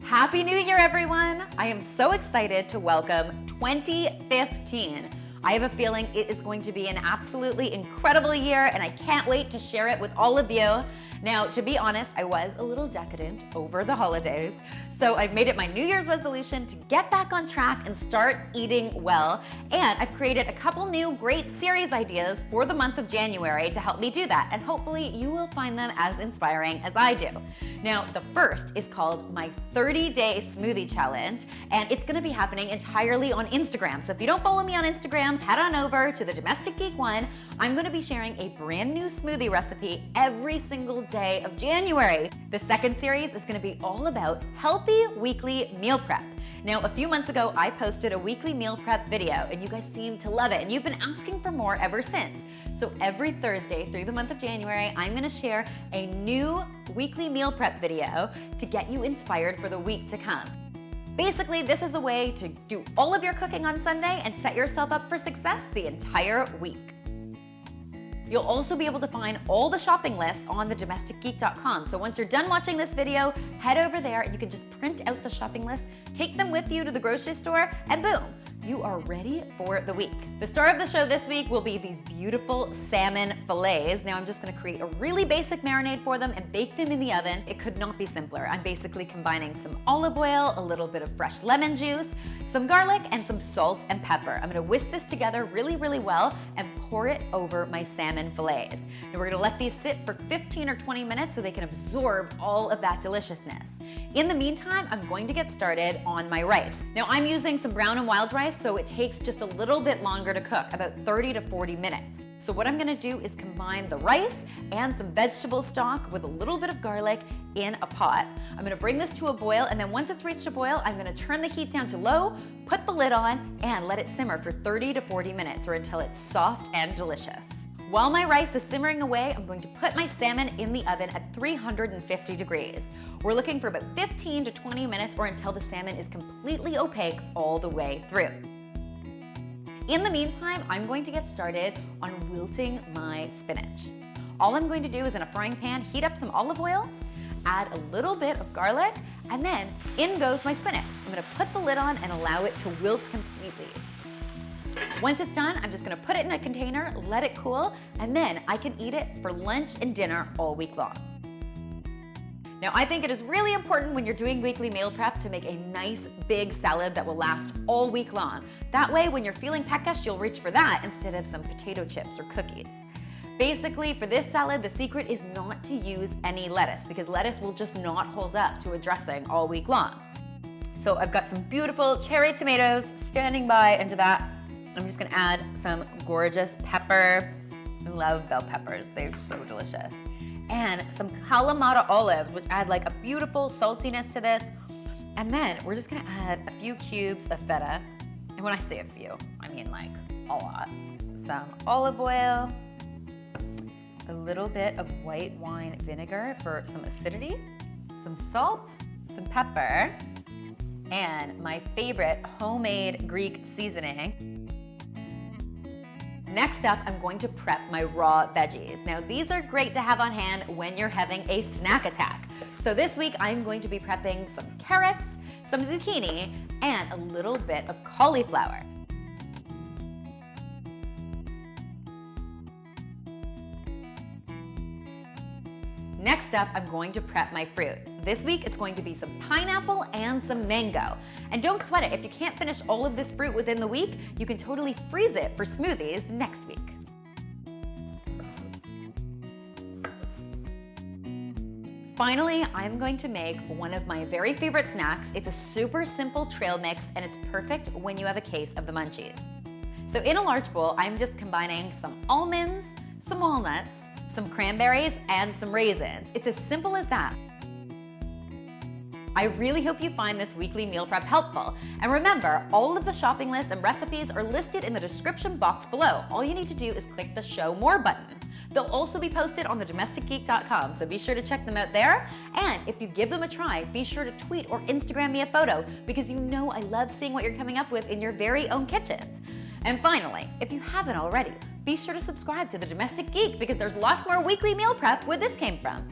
Happy New Year, everyone! I am so excited to welcome 2015. I have a feeling it is going to be an absolutely incredible year, and I can't wait to share it with all of you. Now, to be honest, I was a little decadent over the holidays, so I've made it my New Year's resolution to get back on track and start eating well. And I've created a couple new great series ideas for the month of January to help me do that, and hopefully you will find them as inspiring as I do. Now, the first is called my 30-day smoothie challenge, and it's gonna be happening entirely on Instagram. So if you don't follow me on Instagram, head on over to the Domestic Geek one. I'm gonna be sharing a brand new smoothie recipe every single day of January. The second series is gonna be all about healthy weekly meal prep. Now, a few months ago, I posted a weekly meal prep video, and you guys seem to love it, and you've been asking for more ever since. So every Thursday through the month of January, I'm gonna share a new weekly meal prep video to get you inspired for the week to come. Basically, this is a way to do all of your cooking on Sunday and set yourself up for success the entire week. You'll also be able to find all the shopping lists on the domesticgeek.com. So once you're done watching this video, head over there and you can just print out the shopping lists, take them with you to the grocery store, and boom, you are ready for the week. The star of the show this week will be these beautiful salmon fillets. Now I'm just gonna create a really basic marinade for them and bake them in the oven. It could not be simpler. I'm basically combining some olive oil, a little bit of fresh lemon juice, some garlic, and some salt and pepper. I'm gonna whisk this together really, really well and pour it over my salmon fillets. Now we're gonna let these sit for 15 or 20 minutes so they can absorb all of that deliciousness. In the meantime, I'm going to get started on my rice. Now I'm using some brown and wild rice, so it takes just a little bit longer to cook, about 30 to 40 minutes. So what I'm gonna do is combine the rice and some vegetable stock with a little bit of garlic in a pot. I'm gonna bring this to a boil, and then once it's reached a boil, I'm gonna turn the heat down to low, put the lid on, and let it simmer for 30 to 40 minutes or until it's soft and delicious. While my rice is simmering away, I'm going to put my salmon in the oven at 350 degrees. We're looking for about 15 to 20 minutes or until the salmon is completely opaque all the way through. In the meantime, I'm going to get started on wilting my spinach. All I'm going to do is in a frying pan, heat up some olive oil, add a little bit of garlic, and then in goes my spinach. I'm gonna put the lid on and allow it to wilt completely. Once it's done, I'm just gonna put it in a container, let it cool, and then I can eat it for lunch and dinner all week long. Now, I think it is really important when you're doing weekly meal prep to make a nice big salad that will last all week long. That way, when you're feeling peckish, you'll reach for that instead of some potato chips or cookies. Basically, for this salad, the secret is not to use any lettuce because lettuce will just not hold up to a dressing all week long. So I've got some beautiful cherry tomatoes standing by, and to that, I'm just gonna add some gorgeous pepper. I love bell peppers, they're so delicious. And some kalamata olives, which add like a beautiful saltiness to this. And then we're just gonna add a few cubes of feta. And when I say a few, I mean like a lot. Some olive oil, a little bit of white wine vinegar for some acidity, some salt, some pepper, and my favorite homemade Greek seasoning. Next up, I'm going to prep my raw veggies. Now, these are great to have on hand when you're having a snack attack. So this week, I'm going to be prepping some carrots, some zucchini, and a little bit of cauliflower. Next up, I'm going to prep my fruit. This week, it's going to be some pineapple and some mango. And don't sweat it, if you can't finish all of this fruit within the week, you can totally freeze it for smoothies next week. Finally, I'm going to make one of my very favorite snacks. It's a super simple trail mix, and it's perfect when you have a case of the munchies. So in a large bowl, I'm just combining some almonds, some walnuts, some cranberries, and some raisins. It's as simple as that. I really hope you find this weekly meal prep helpful. And remember, all of the shopping lists and recipes are listed in the description box below. All you need to do is click the Show More button. They'll also be posted on the domesticgeek.com, so be sure to check them out there. And if you give them a try, be sure to tweet or Instagram me a photo because you know I love seeing what you're coming up with in your very own kitchens. And finally, if you haven't already, be sure to subscribe to The Domestic Geek because there's lots more weekly meal prep where this came from.